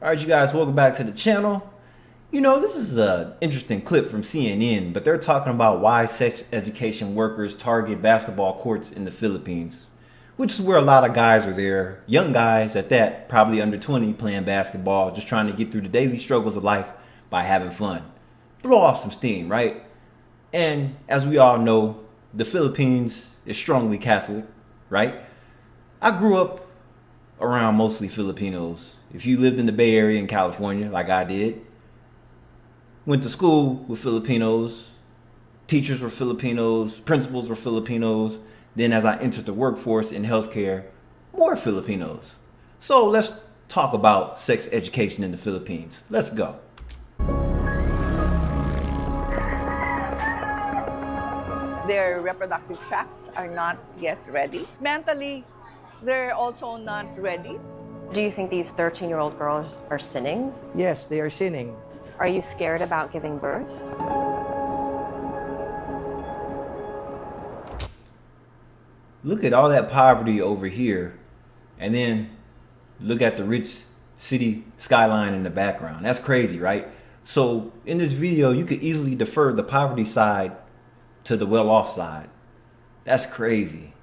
Alright, you guys, welcome back to the channel. You know, this is an interesting clip from CNN, but they're talking about why sex education workers target basketball courts in the Philippines, which is where a lot of guys are there, young guys at that, probably under 20, playing basketball, just trying to get through the daily struggles of life by having fun. Blow off some steam, right? And as we all know, the Philippines is strongly Catholic, right? I grew up around mostly Filipinos. If you lived in the Bay Area in California, like I did, went to school with Filipinos, teachers were Filipinos, principals were Filipinos. Then as I entered the workforce in healthcare, more Filipinos. So let's talk about sex education in the Philippines. Let's go. Their reproductive tracts are not yet ready. Mentally, they're also not ready. Do you think these 13-year-old girls are sinning? Yes, they are sinning. Are you scared about giving birth? Look at all that poverty over here, and then look at the rich city skyline in the background. That's crazy, right? So in this video, you could easily defer the poverty side to the well-off side. That's crazy.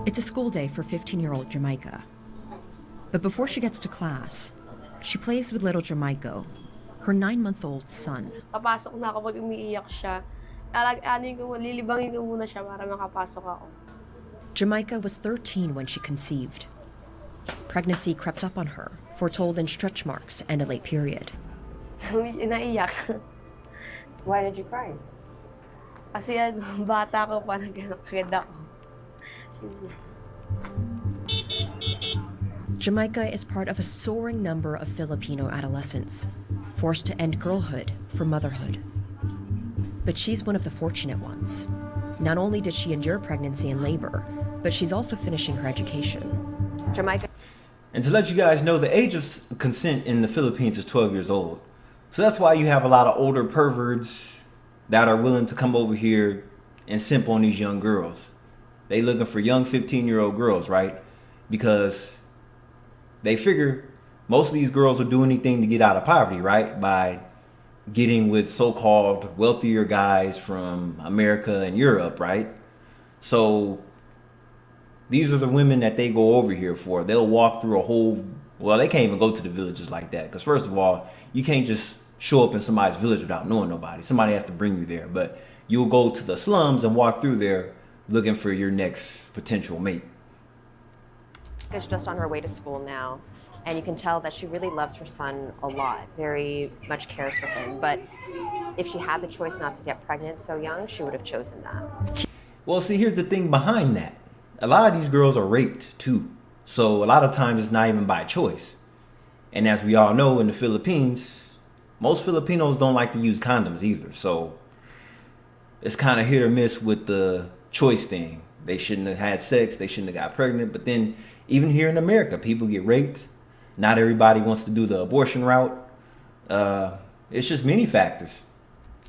It's a school day for 15-year-old Jamaica. But before she gets to class, she plays with little Jamaico, her 9-month-old son. Papasok na ako pag umiiyak siya. Lilibangin ko muna siya para makapasok ako. Jamaica was 13 when she conceived. Pregnancy crept up on her, foretold in stretch marks and a late period. Naiyak. Why did you cry? Kasi bata ko pa nagkakagad ako. Jamaica is part of a soaring number of Filipino adolescents, forced to end girlhood for motherhood. But she's one of the fortunate ones. Not only did she endure pregnancy and labor, but she's also finishing her education. Jamaica. And to let you guys know, the age of consent in the Philippines is 12 years old. So that's why you have a lot of older perverts that are willing to come over here and simp on these young girls. They looking for young 15-year-old girls, right? Because they figure most of these girls will do anything to get out of poverty, right? By getting with so-called wealthier guys from America and Europe, right? So these are the women that they go over here for. They'll walk through a whole, well, they can't even go to the villages like that. Because first of all, you can't just show up in somebody's village without knowing nobody. Somebody has to bring you there. But you'll go to the slums and walk through there looking for your next potential mate. Is just on her way to school now, and you can tell that she really loves her son a lot, very much cares for him. But if she had the choice not to get pregnant so young, she would have chosen that. Well, see, here's the thing behind that. A lot of these girls are raped too. So a lot of times it's not even by choice. And as we all know, in the Philippines, most Filipinos don't like to use condoms either. So it's kind of hit or miss with the choice thing. They shouldn't have had sex. They shouldn't have got pregnant. But then even here in America, people get raped. Not everybody wants to do the abortion route. It's just many factors.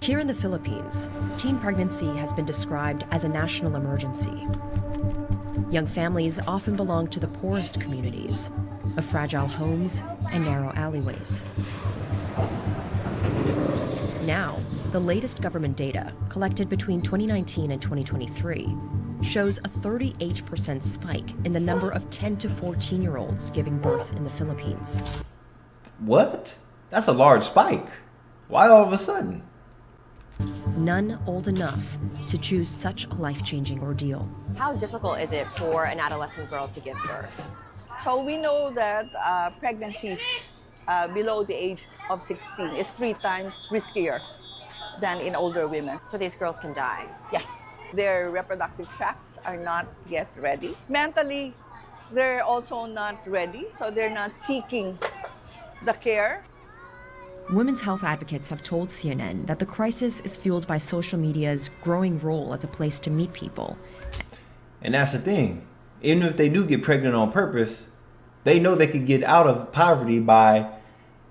Here in the Philippines, teen pregnancy has been described as a national emergency. Young families often belong to the poorest communities, of fragile homes and narrow alleyways. Now, the latest government data, collected between 2019 and 2023, shows a 38% spike in the number of 10 to 14-year-olds giving birth in the Philippines. What? That's a large spike. Why all of a sudden? None old enough to choose such a life-changing ordeal. How difficult is it for an adolescent girl to give birth? So we know that pregnancies below the age of 16 is 3 times riskier than in older women. So these girls can die. Yes, their reproductive tracts are not yet ready. Mentally, they're also not ready, so they're not seeking the care. Women's health advocates have told CNN that the crisis is fueled by social media's growing role as a place to meet people. And that's the thing. Even if they do get pregnant on purpose, they know they could get out of poverty by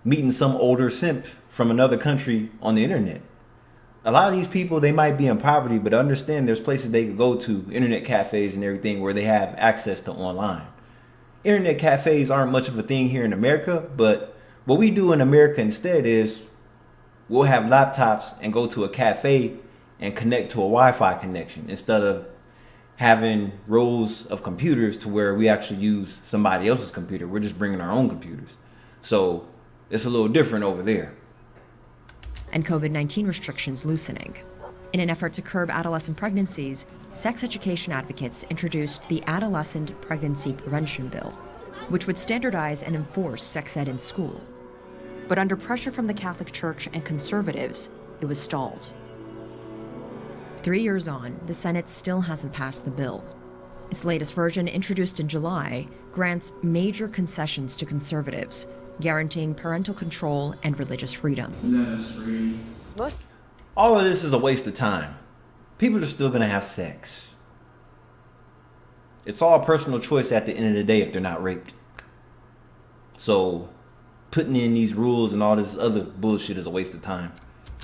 meeting some older simp from another country on the internet. A lot of these people, they might be in poverty, but understand there's places they could go to, internet cafes and everything, where they have access to online. Internet cafes aren't much of a thing here in America, but what we do in America instead is we'll have laptops and go to a cafe and connect to a Wi-Fi connection instead of having rows of computers to where we actually use somebody else's computer. We're just bringing our own computers. So it's a little different over there. And COVID-19 restrictions loosening. In an effort to curb adolescent pregnancies, sex education advocates introduced the Adolescent Pregnancy Prevention Bill, which would standardize and enforce sex ed in school. But under pressure from the Catholic Church and conservatives, it was stalled. 3 years on, the Senate still hasn't passed the bill. Its latest version, introduced in July, grants major concessions to conservatives, guaranteeing parental control and religious freedom. Let us pray. All of this is a waste of time. People are still going to have sex. It's all personal choice at the end of the day if they're not raped. So putting in these rules and all this other bullshit is a waste of time.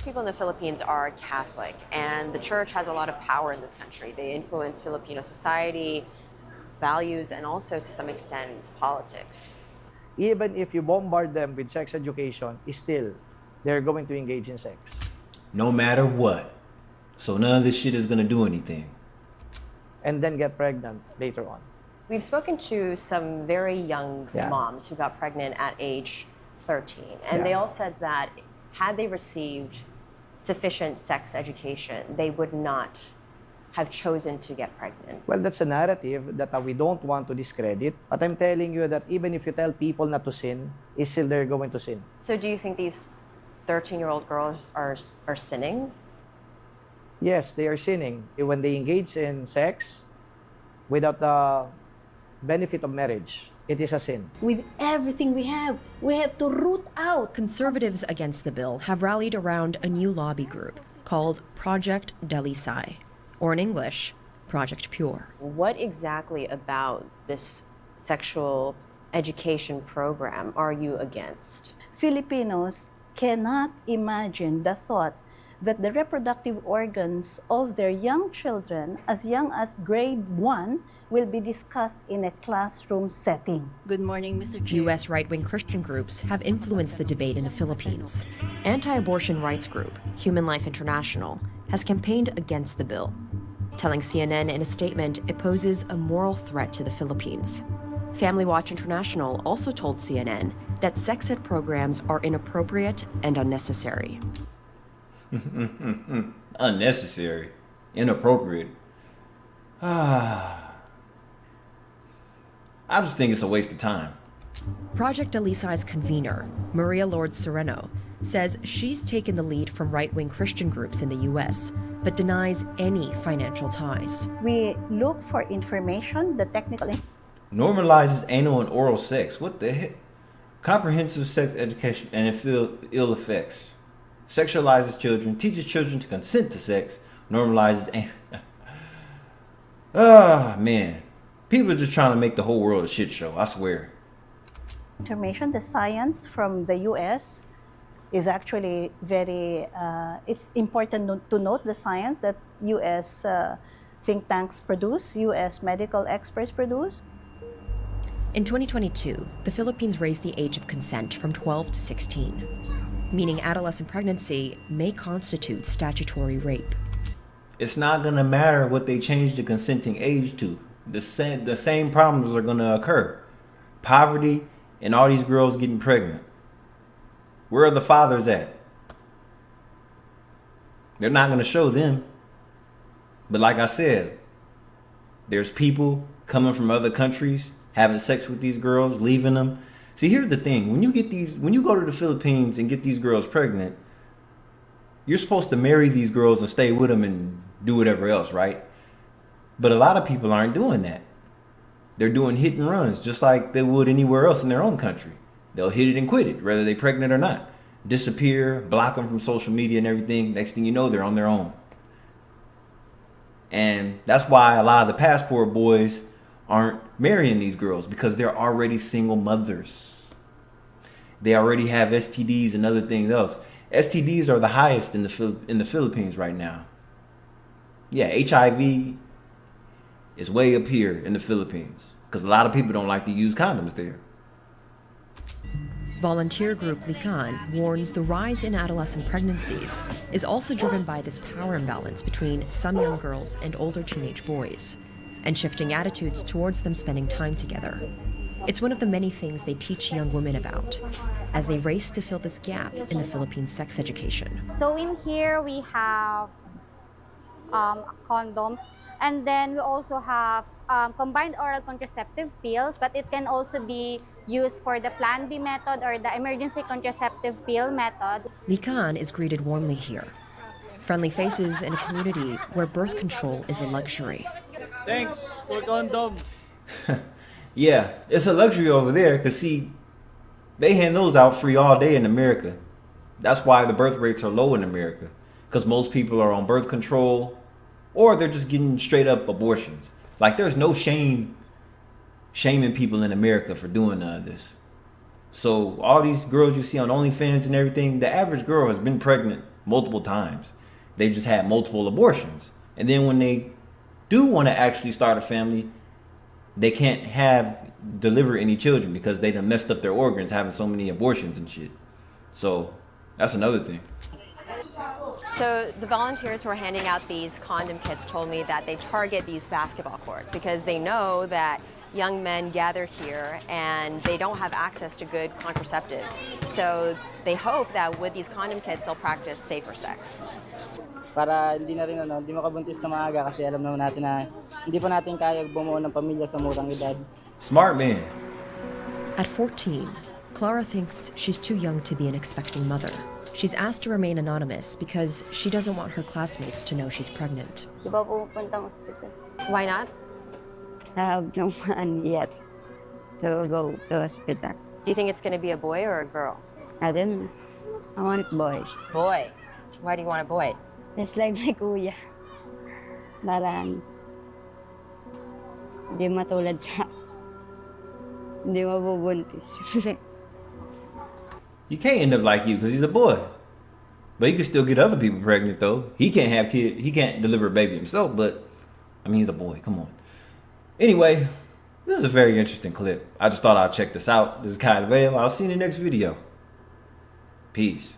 People in the Philippines are Catholic, and the church has a lot of power in this country. They influence Filipino society, values, and also to some extent politics. Even if you bombard them with sex education, still, they're going to engage in sex. No matter what. So none of this shit is going to do anything. And then get pregnant later on. We've spoken to some very young Yeah. moms who got pregnant at age 13, and they all said that had they received sufficient sex education, they would not have chosen to get pregnant. Well, that's a narrative that we don't want to discredit. But I'm telling you that even if you tell people not to sin, still they're going to sin. So do you think these 13-year-old girls are sinning? Yes, they are sinning when they engage in sex without the benefit of marriage. It is a sin. With everything we have to root out. Conservatives against the bill have rallied around a new lobby group called Project Dalisay, or in English, Project Pure. What exactly about this sexual education program are you against? Filipinos cannot imagine the thought that the reproductive organs of their young children, as young as grade 1, will be discussed in a classroom setting. Good morning, Mr. Chair. U.S. right-wing Christian groups have influenced the debate in the Philippines. Anti-abortion rights group Human Life International has campaigned against the bill, telling CNN in a statement it poses a moral threat to the Philippines. Family Watch International also told CNN that sex ed programs are inappropriate and unnecessary. Unnecessary. Inappropriate. I just think it's a waste of time. Project Dalisay's convener, Maria Lord Sereno, says she's taken the lead from right-wing Christian groups in the U.S., but denies any financial ties. We look for information, the technical Normalizes anal and oral sex. What the heck? Comprehensive sex education and ill effects. Sexualizes children, teaches children to consent to sex, normalizes man. People are just trying to make the whole world a shit show, I swear. information. The science from the U.S. is actually very, it's important to note the science that U.S. Think tanks produce, U.S. medical experts produce. In 2022, the Philippines raised the age of consent from 12 to 16, meaning adolescent pregnancy may constitute statutory rape. It's not going to matter what they change the consenting age to. The same problems are going to occur. Poverty and all these girls getting pregnant. Where are the fathers at? They're not going to show them. But like I said, there's people coming from other countries, having sex with these girls, leaving them. See, here's the thing. When you go to the Philippines and get these girls pregnant, you're supposed to marry these girls and stay with them and do whatever else, right? But a lot of people aren't doing that. They're doing hit and runs just like they would anywhere else in their own country. They'll hit it and quit it, whether they're pregnant or not. Disappear, block them from social media and everything. Next thing you know, they're on their own. And that's why a lot of the passport boys aren't marrying these girls, because they're already single mothers. They already have STDs and other things else. STDs are the highest in the Philippines right now. Yeah, HIV is way up here in the Philippines. because a lot of people don't like to use condoms there. Volunteer group Likan warns the rise in adolescent pregnancies is also driven by this power imbalance between some young girls and older teenage boys, and shifting attitudes towards them spending time together. It's one of the many things they teach young women about as they race to fill this gap in the Philippine sex education. So in here we have a condom, and then we also have combined oral contraceptive pills, but it can also be used for the Plan B method or the emergency contraceptive pill method. Likan is greeted warmly here. Friendly faces in a community where birth control is a luxury. Thanks for condom. Yeah, it's a luxury over there because, see, they hand those out free all day in America. That's why the birth rates are low in America, because most people are on birth control or they're just getting straight up abortions. Like, there's no shaming people in America for doing none of this. So all these girls you see on OnlyFans and everything, the average girl has been pregnant multiple times. They've just had multiple abortions. And then when they do want to actually start a family, they can't deliver any children because they done messed up their organs having so many abortions and shit. So that's another thing. So the volunteers who are handing out these condom kits told me that they target these basketball courts because they know that young men gather here and they don't have access to good contraceptives. So they hope that with these condom kits, they'll practice safer sex. Para hindi na rin hindi makabuntis na maaga kasi alam naman natin na hindi pa natin kaya bumuo ng pamilya sa murang edad. Smart man. At 14, Clara thinks she's too young to be an expecting mother. She's asked to remain anonymous because she doesn't want her classmates to know she's pregnant. Di ba pupuntang hospital? Why not? I have no money yet to go to hospital. Do you think it's going to be a boy or a girl? I don't know. I want boys. Boy. Why do you want a boy? Just like my kuya. Parang hindi matulad sa hindi mabubuntis. You can't end up like you because he's a boy. But he can still get other people pregnant though. He can't have kids. He can't deliver a baby himself, but I mean, he's a boy. Come on. Anyway, this is a very interesting clip. I just thought I'd check this out. This is Kai Vale. I'll see you in the next video. Peace.